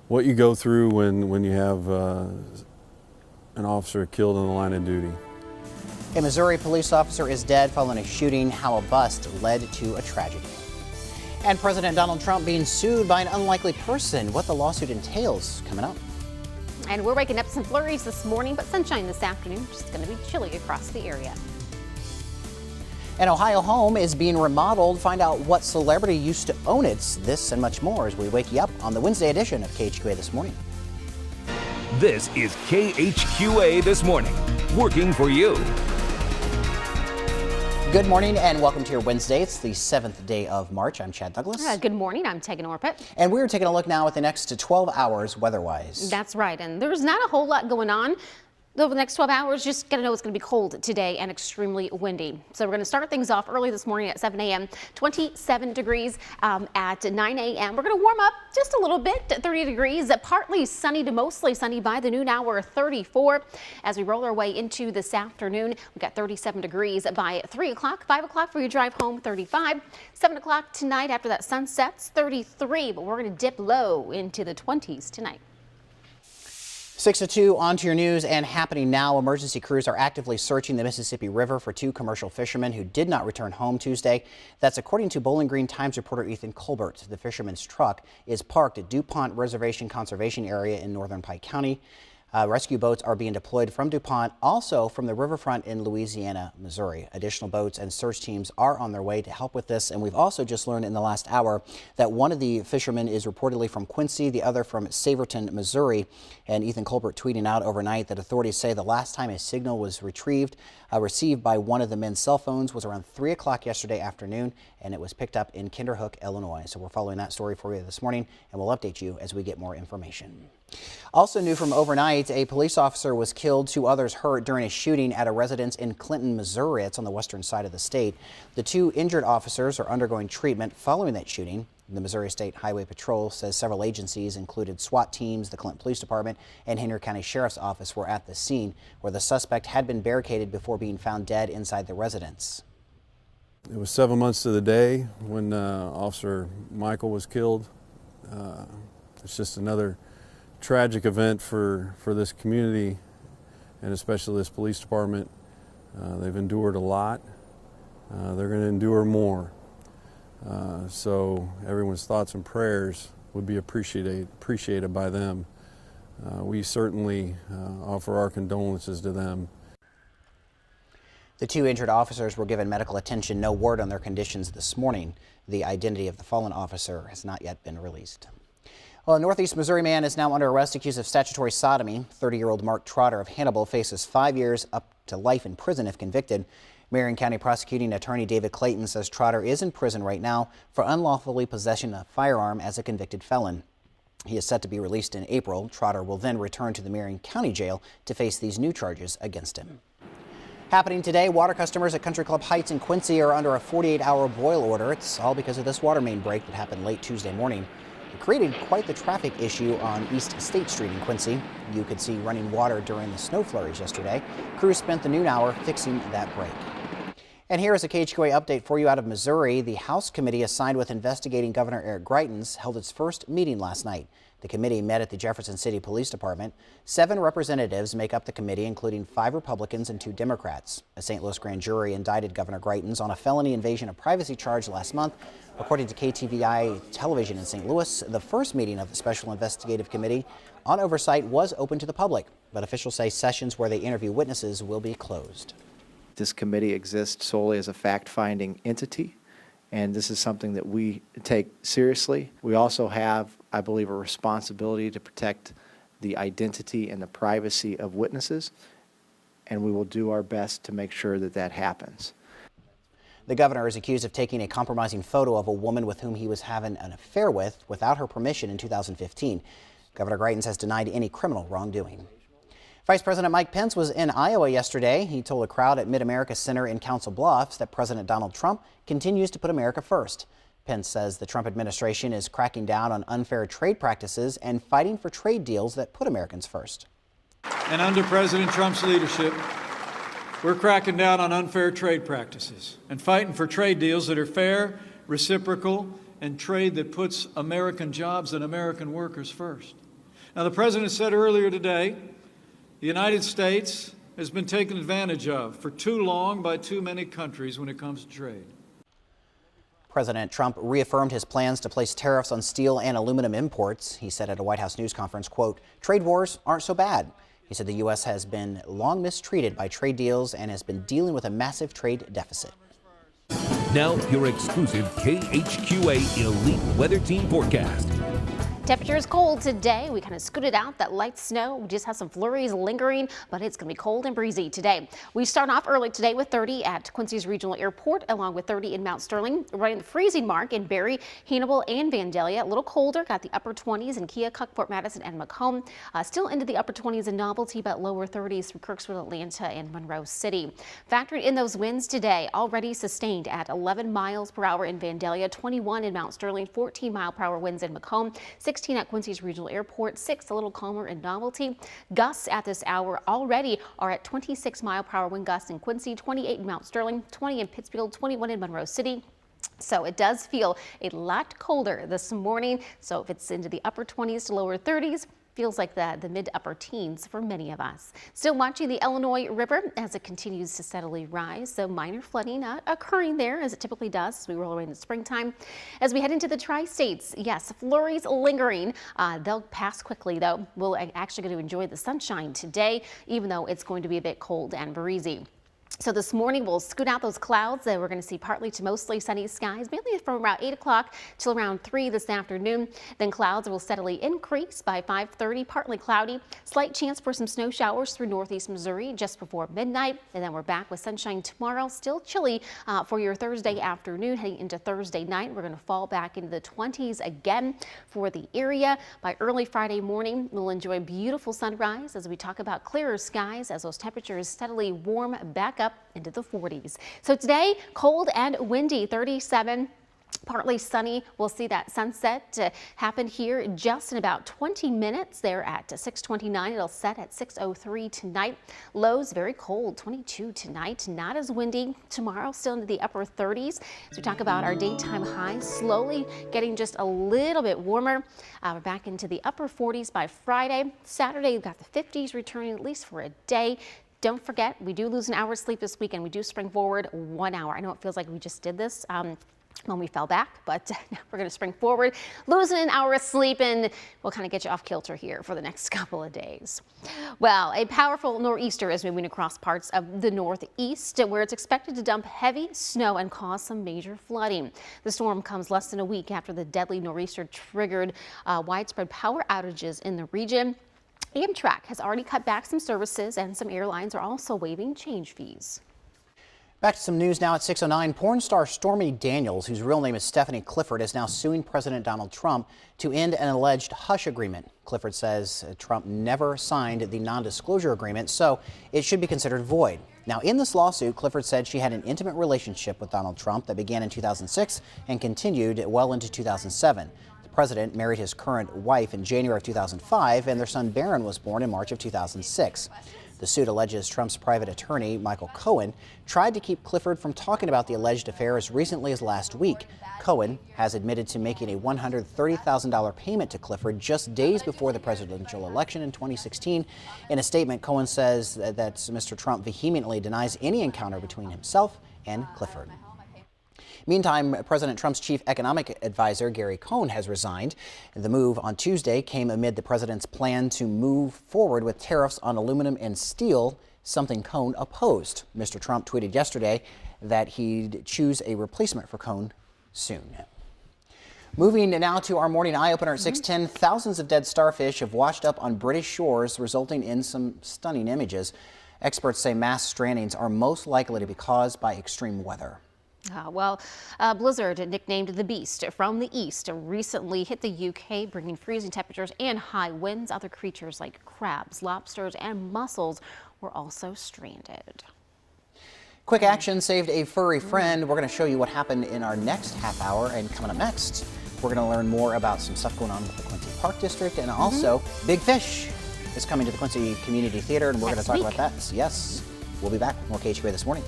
what you go through when you have an officer killed on the line of duty. A Missouri police officer is dead following a shooting, how a bust led to a tragedy. And President Donald Trump being sued by an unlikely person. What the lawsuit entails, coming up. And we're waking up some flurries this morning, but sunshine this afternoon. Just going to be chilly across the area. An Ohio home is being remodeled. Find out what celebrity used to own it. This and much more as we wake you up on the Wednesday edition of KHQA This Morning. This is KHQA This Morning, working for you. Good morning and welcome to your Wednesday. It's the 7th day of March. I'm Chad Douglas. Good morning. I'm Tegan Orpett. And we're taking a look now at the next 12 hours weather-wise. That's right. And there's not a whole lot going on. Over the next 12 hours, just gotta know it's gonna be cold today and extremely windy. So we're gonna start things off early this morning at 7 a.m. 27 degrees at 9 a.m. We're gonna warm up just a little bit, 30 degrees, partly sunny to mostly sunny by the noon hour, 34. As we roll our way into this afternoon, we've got 37 degrees by 3 o'clock, 5 o'clock for your drive home, 35. 7 o'clock tonight after that sun sets, 33. But we're gonna dip low into the 20s tonight. 6 to 2 on to your news and happening now. Emergency crews are actively searching the Mississippi River for 2 commercial fishermen who did not return home Tuesday. That's according to Bowling Green Times reporter Ethan Colbert. The fisherman's truck is parked at DuPont Reservation Conservation Area in northern Pike County. Rescue boats are being deployed from DuPont, also from the riverfront in Louisiana, Missouri. Additional boats and search teams are on their way to help with this. And we've also just learned in the last hour that one of the fishermen is reportedly from Quincy, the other from Saverton, Missouri. And Ethan Colbert tweeting out overnight that authorities say the last time a signal was received by one of the men's cell phones was around 3 o'clock yesterday afternoon, and it was picked up in Kinderhook, Illinois. So we're following that story for you this morning, and we'll update you as we get more information. Also new from overnight, a police officer was killed, 2 others hurt during a shooting at a residence in Clinton, Missouri. It's on the western side of the state. The 2 injured officers are undergoing treatment following that shooting. The Missouri State Highway Patrol says several agencies, included SWAT teams, the Clinton Police Department, and Henry County Sheriff's Office, were at the scene, where the suspect had been barricaded before being found dead inside the residence. It was 7 months to the day when Officer Michael was killed. It's just another tragic event for this community and especially this police department. They've endured a lot. They're going to endure more. So everyone's thoughts and prayers would be appreciated by them. We certainly offer our condolences to them. The 2 injured officers were given medical attention. No word on their conditions this morning. The identity of the fallen officer has not yet been released. Well, a Northeast Missouri man is now under arrest accused of statutory sodomy. 30-year-old Mark Trotter of Hannibal faces 5 years up to life in prison if convicted. Marion County Prosecuting Attorney David Clayton says Trotter is in prison right now for unlawfully possession of a firearm as a convicted felon. He is set to be released in April. Trotter will then return to the Marion County Jail to face these new charges against him. Happening today, water customers at Country Club Heights in Quincy are under a 48-hour boil order. It's all because of this water main break that happened late Tuesday morning. It created quite the traffic issue on East State Street in Quincy. You could see running water during the snow flurries yesterday. Crews spent the noon hour fixing that break. And here is a KHQA update for you out of Missouri. The House committee assigned with investigating Governor Eric Greitens held its first meeting last night. The committee met at the Jefferson City Police Department. 7 representatives make up the committee, including 5 Republicans and 2 Democrats. A St. Louis grand jury indicted Governor Greitens on a felony invasion of privacy charge last month. According to KTVI television in St. Louis, the first meeting of the Special Investigative Committee on Oversight was open to the public, but officials say sessions where they interview witnesses will be closed. This committee exists solely as a fact-finding entity, and this is something that we take seriously. We also have, I believe, a responsibility to protect the identity and the privacy of witnesses, and we will do our best to make sure that that happens. The governor is accused of taking a compromising photo of a woman with whom he was having an affair with without her permission in 2015. Governor Greitens has denied any criminal wrongdoing. Vice President Mike Pence was in Iowa yesterday. He told a crowd at Mid-America Center in Council Bluffs that President Donald Trump continues to put America first. Pence says the Trump administration is cracking down on unfair trade practices and fighting for trade deals that put Americans first. And under President Trump's leadership, we're cracking down on unfair trade practices and fighting for trade deals that are fair, reciprocal, and trade that puts American jobs and American workers first. Now, the President said earlier today, the United States has been taken advantage of for too long by too many countries when it comes to trade. President Trump reaffirmed his plans to place tariffs on steel and aluminum imports. He said at a White House news conference, quote, "Trade wars aren't so bad." He said the U.S. has been long mistreated by trade deals and has been dealing with a massive trade deficit. Now, your exclusive KHQA Elite Weather Team forecast. Temperature is cold today. We kind of scooted out that light snow. We just have some flurries lingering, but it's going to be cold and breezy today. We start off early today with 30 at Quincy's Regional Airport, along with 30 in Mount Sterling, running the freezing mark in Barrie, Hannibal, and Vandalia. A little colder, got the upper 20s in Keokuk, Fort Madison, and Macomb. Still into the upper 20s in Novelty, but lower 30s for Kirksville, Atlanta, and Monroe City. Factoring in those winds today, already sustained at 11 miles per hour in Vandalia, 21 in Mount Sterling, 14 mile-per-hour winds in Macomb, 16 at Quincy's Regional Airport, 6 a little calmer in Novelty. Gusts at this hour already are at 26 mile-per-hour wind gusts in Quincy, 28 in Mount Sterling, 20 in Pittsfield, 21 in Monroe City. So it does feel a lot colder this morning. So if it's into the upper 20s to lower 30s, feels like the mid to upper teens for many of us. Still watching the Illinois River as it continues to steadily rise. So minor flooding occurring there as it typically does as we roll away into springtime. As we head into the tri-states, yes, flurries lingering. They'll pass quickly though. We're actually going to enjoy the sunshine today, even though it's going to be a bit cold and breezy. So this morning we'll scoot out those clouds. We're going to see partly to mostly sunny skies, mainly from around 8 o'clock till around 3 this afternoon. Then clouds will steadily increase by 5:30, partly cloudy. Slight chance for some snow showers through northeast Missouri just before midnight. And then we're back with sunshine tomorrow. Still chilly for your Thursday afternoon. Heading into Thursday night, we're going to fall back into the 20s again for the area. By early Friday morning, we'll enjoy beautiful sunrise as we talk about clearer skies as those temperatures steadily warm back up into the 40s. So today, cold and windy, 37. Partly sunny. We'll see that sunset happen here just in about 20 minutes there at 6:29. It'll set at 6:03 tonight. Lows very cold, 22 tonight. Not as windy tomorrow, still into the upper 30s. As we talk about our daytime highs, slowly getting just a little bit warmer. We're back into the upper 40s by Friday. Saturday, we've got the 50s returning at least for a day. Don't forget, we do lose an hour's sleep this weekend. We do spring forward 1 hour. I know it feels like we just did this when we fell back, but now we're going to spring forward, losing an hour of sleep, and we'll kind of get you off kilter here for the next couple of days. Well, a powerful nor'easter is moving across parts of the northeast, where it's expected to dump heavy snow and cause some major flooding. The storm comes less than a week after the deadly nor'easter triggered widespread power outages in the region. Amtrak has already cut back some services, and some airlines are also waiving change fees. Back to some news now at 6:09. Porn star Stormy Daniels, whose real name is Stephanie Clifford, is now suing President Donald Trump to end an alleged hush agreement. Clifford says Trump never signed the non-disclosure agreement, so it should be considered void. Now, in this lawsuit, Clifford said she had an intimate relationship with Donald Trump that began in 2006 and continued well into 2007. The president married his current wife in January of 2005, and their son Barron was born in March of 2006. The suit alleges Trump's private attorney, Michael Cohen, tried to keep Clifford from talking about the alleged affair as recently as last week. Cohen has admitted to making a $130,000 payment to Clifford just days before the presidential election in 2016. In a statement, Cohen says that Mr. Trump vehemently denies any encounter between himself and Clifford. Meantime, President Trump's chief economic advisor, Gary Cohn, has resigned. The move on Tuesday came amid the president's plan to move forward with tariffs on aluminum and steel, something Cohn opposed. Mr. Trump tweeted yesterday that he'd choose a replacement for Cohn soon. Moving now to our morning eye-opener at 6:10, thousands of dead starfish have washed up on British shores, resulting in some stunning images. Experts say mass strandings are most likely to be caused by extreme weather. A blizzard nicknamed the Beast from the east recently hit the UK, bringing freezing temperatures and high winds. Other creatures like crabs, lobsters, and mussels were also stranded. Quick action saved a furry friend. We're going to show you what happened in our next half hour, and coming up next, we're going to learn more about some stuff going on with the Quincy Park District, and also Big Fish is coming to the Quincy Community Theater, and we're going to talk about that. Yes, we'll be back. More KHQA This Morning.